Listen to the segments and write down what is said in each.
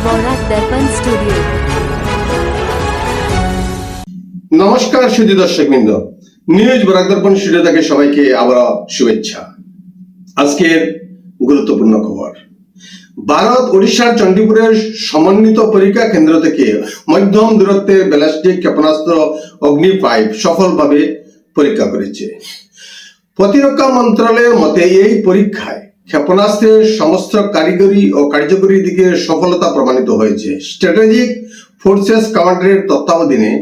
বরাক দর্পণ studio. নমস্কার সুধী দর্শকবৃন্দ, news Barak দর্পণ studio থেকে সবাইকে আবার শুভেচ্ছা। আজকের গুরুত্বপূর্ণ খবর, ভারত ওড়িশার চণ্ডীপুরের সমন্বিত পরীক্ষা কেন্দ্র থেকে মধ্যম দূরত্বের ব্যালিস্টিক ক্ষেপণাস্ত্র অগ্নি-5 সফলভাবে পরীক্ষা করেছে। প্রতিরক্ষা মন্ত্রণালয়ের মতে এই পরীক্ষায় ক্ষেপণাস্ত্রের সমস্ত কারিগরি ও কার্যকরী দিকে সফলতা প্রমাণিত হয়েছে। স্ট্র্যাটেজিক ফোর্সেস কমান্ডারের তত্ত্বাবধানে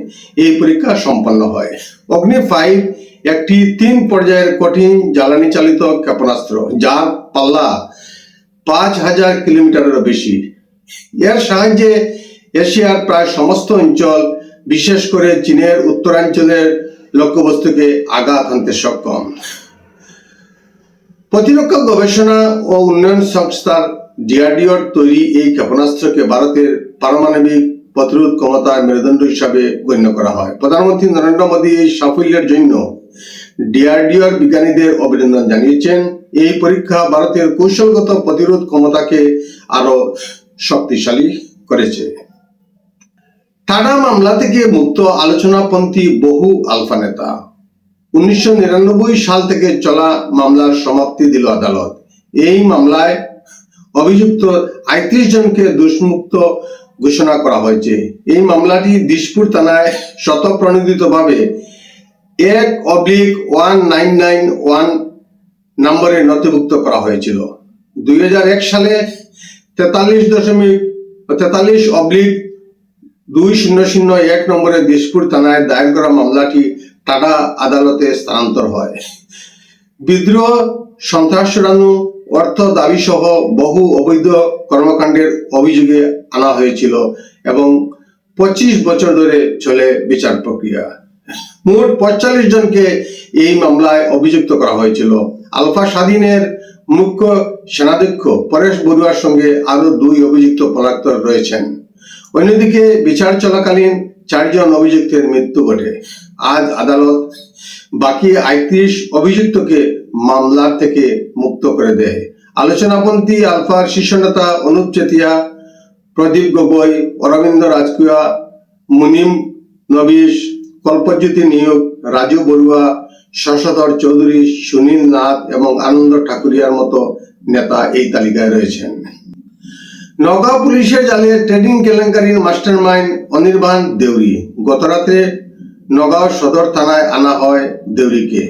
এই পরীক্ষা সম্পন্ন হয়। অগ্নি-5 একটি 3 পর্যায়ের কঠিন জ্বালানি চালিত ক্ষেপণাস্ত্র, যার পাল্লা 5000 কিলোমিটারেরও বেশি। এর সাহায্যে এশিয়ার প্রায় সমস্ত অঞ্চল, বিশেষ করে চীনের উত্তরাঞ্চলের লক্ষ্যবস্তুকে আঘাত হানতে সক্ষম। প্রতিরক্ষা গবেষণা ও উন্নয়ন সংস্থার ডিআরডিওর তৈরি এই ক্ষেপণাস্ত্রকে ভারতের পারমাণবিক প্রতিরোধ ক্ষমতার মেরুদণ্ড হিসাবে গণ্য করা হয়। প্রধানমন্ত্রী নরেন্দ্র মোদী এই সাফল্যের জন্য ডিআরডিওর বিজ্ঞানীদের অভিনন্দন জানিয়েছেন। এই পরীক্ষা ভারতের কৌশলগত প্রতিরোধ ক্ষমতাকে আরো শক্তিশালী করেছে। টাডা মামলা থেকে মুক্ত আলোচনাপন্থী বহু আলফা নেতা। 1999 সাল থেকে চলা মামলার সমাপ্তি দিল আদালত। এই মামলায় অভিযুক্ত 38 জনকে দোষমুক্ত ঘোষণা করা হয়েছে। এই মামলাটি দিশপুর থানায় স্বতঃপ্রণোদিতভাবে 1/1991 নম্বরে নথিভুক্ত করা হয়েছিল। 2001 সালে 43/2001 নম্বরে দিশপুর থানায় দায়ের করা মামলাটি টাডা আদালতে স্থানান্তর হয়। বিদ্রোহ, সন্ত্রাস ছড়ানো, অর্থ দাবি সহ বহু অবৈধ কর্মকাণ্ডের অভিযোগে আনা হয়েছিল এবং 25 বছর ধরে চলে বিচার প্রক্রিয়া। মোট 45 জনকে এই মামলায় অভিযুক্ত করা হয়েছিল। আলফা স্বাধীনের মুখ্য সেনাধ্যক্ষ পরেশ বড়ুয়ার সঙ্গে আরো 2 অভিযুক্ত পলাতক রয়েছেন। অন্যদিকে বিচার চলাকালীন 4 জন অভিযুক্তের মৃত্যু ঘটে। আজ আদালত বাকি 38 অভিযুক্তকে মামলা থেকে মুক্ত করে দেয়। আলোচনাপন্থী আলফার শীর্ষ নেতা অনুপ চেতিয়া, প্রদীপ গগৈ, অরবিন্দ রাজকুয়া, মুনিম নবিশ, কল্পজ্যোতি নিয়োগ, রাজু বড়ুয়া, শশধর চৌধুরী, সুনীল নাথ এবং আনন্দ ঠাকুরিয়ার মতো নেতা এই তালিকায় রয়েছেন। নগাঁও পুলিশের জালে ট্রেডিং কেলেঙ্কারির মাস্টারমাইন্ড অনির্বাণ দেউরি। গতরাতে নগাঁও সদর থানায় আনা হয় দেউরিকে।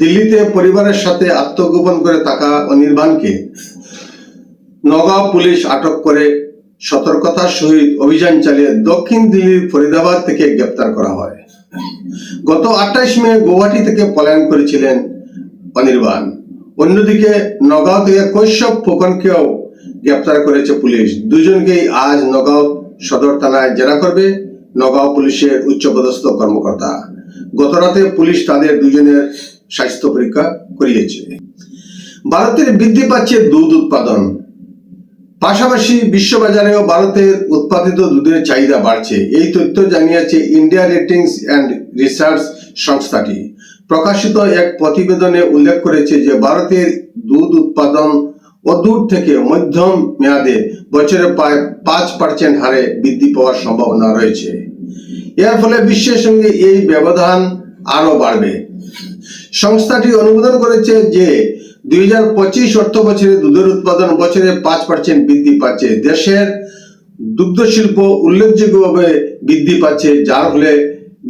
দিল্লিতে পরিবারের সাথে আত্মগোপন করে থাকা অনির্বাণকে নগাঁও পুলিশ আটক করে সতর্কতার সহিত অভিযান চালিয়ে দক্ষিণ দিল্লির ফরিদাবাদ থেকে গ্রেপ্তার করা হয়। গত 28 মে গুয়াহাটি থেকে পলায়ন করেছিলেন অনির্বাণ। অন্যদিকে নগাঁও থেকে কৈশব ফুকনকেও গ্রেপ্তার করেছে পুলিশ। দুজনকেই আজ নগাঁও সদর থানায় জেরা করবে নগাঁও পুলিশের উচ্চপদস্থ কর্মকর্তা। গতরাতে পুলিশ তাদের দুজনের স্বাস্থ্য পরীক্ষা করিয়েছে। ভারতের বৃদ্ধি পাচ্ছে দুধ উৎপাদন, পাশাপাশি বিশ্ববাজারেও ভারতের উৎপাদিত দুধের চাহিদা বাড়ছে। এই তথ্য জানিয়েছে ইন্ডিয়া রেটিংস অ্যান্ড রিসার্চ সংস্থাটি। প্রকাশিত এক প্রতিবেদনে উল্লেখ করেছে যে ভারতের দুধ উৎপাদন অদূর থেকে মধ্যম মেয়াদে বছরে প্রায় 5% হারে বৃদ্ধি পাওয়ার সম্ভাবনা রয়েছে। এর ফলে বিশ্বের সঙ্গে এই ব্যবধান আরো বাড়বে। সংস্থাটি অনুমোদন করেছে যে 2025 অর্থ বছরে দুধের উৎপাদন বছরে 5% বৃদ্ধি পাচ্ছে। দেশের দুগ্ধ শিল্প উল্লেখযোগ্যভাবে বৃদ্ধি পাচ্ছে, যার ফলে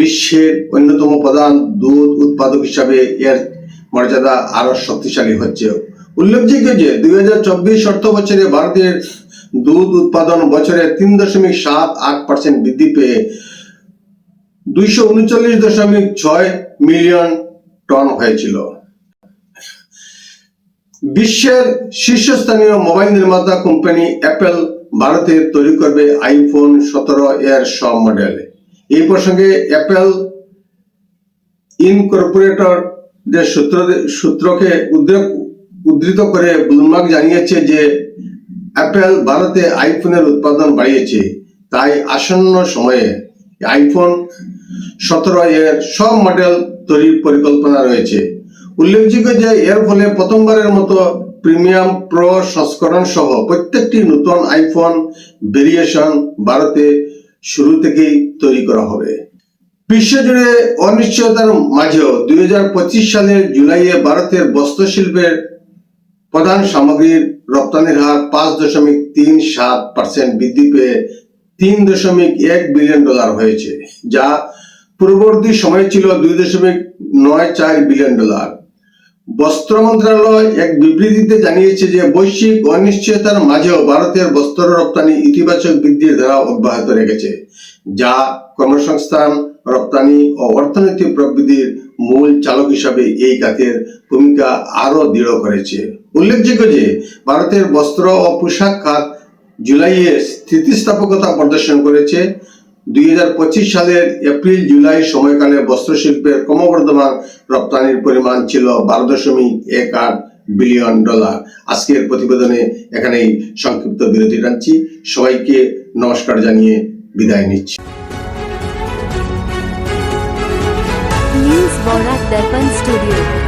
বিশ্বের অন্যতম প্রধান দুধ উৎপাদক হিসাবে এর মর্যাদা আরো শক্তিশালী হচ্ছে। উল্লেখযোগ্য যে 2024 অর্থ বছরে ভারতের দুধ উৎপাদন বছরে 3.78% বৃদ্ধি পেয়ে 239.6 মিলিয়ন টন হয়েছিল। বিশ্বের শীর্ষস্থানীয় মোবাইল নির্মাতা কোম্পানি অ্যাপল ভারতে তৈরি করবে আইফোন 17 এর সব মডেল। এই প্রসঙ্গে অ্যাপল ইনকর্পোরেটরদের সূত্রকে উদ্ধৃত করে ব্লুমবার্গ জানিয়েছে যে অ্যাপল ভারতে আইফোনের উৎপাদন বাড়িয়েছে, তাই আসন্ন সময়ে আইফোন 17 এর সব মডেল তৈরির পরিকল্পনা রয়েছে। উল্লেখযোগ্য যে এর ফলে প্রথমবারের মতো প্রিমিয়াম প্রো সংস্করণ সহ প্রত্যেকটি নতুন আইফোন ভেরিয়েশন ভারতে শুরু থেকেই তৈরি করা হবে। বিশ্বজুড়ে অনিশ্চয়তার মাঝেও 2025 সালের জুলাইয়ে ভারতের বস্ত্র শিল্পের প্রধান সামগ্রীর রপ্তানির হার 5.37% বৃদ্ধি পেয়ে $3.1 বিলিয়ন হয়েছে, যা পূর্ববর্তী সময়ে ছিল $2.94 বিলিয়ন। বস্ত্র মন্ত্রণালয় এক বিবৃতিতে জানিয়েছে যে বৈশ্বিক অনিশ্চয়তার মাঝেও ভারতের বস্ত্র রপ্তানি ইতিবাচক বৃদ্ধির ধারা অব্যাহত রেখেছে, যা কর্মসংস্থান, রপ্তানি ও অর্থনৈতিক প্রবৃদ্ধির মূল চালক হিসাবে এই খাতের ভূমিকা আরো দৃঢ় করেছে। উল্লেখযোগ্য যে ভারতের বস্ত্র ও পোশাক খাত জুলাইয়ে স্থিতিস্থাপকতা প্রদর্শন করেছে। 2025 সালের এপ্রিল-জুলাই সময়কালে বস্ত্র শিল্পের ক্রমবর্ধমান রপ্তানির পরিমাণ ছিল $12.18 বিলিয়ন। আজকের প্রতিবেদনে এখানেই সংক্ষিপ্ত বিরতি টানছি। সবাইকে নমস্কার জানিয়ে বিদায় নিচ্ছি। न्यूज़ बौरा दर्पण स्टूडियो।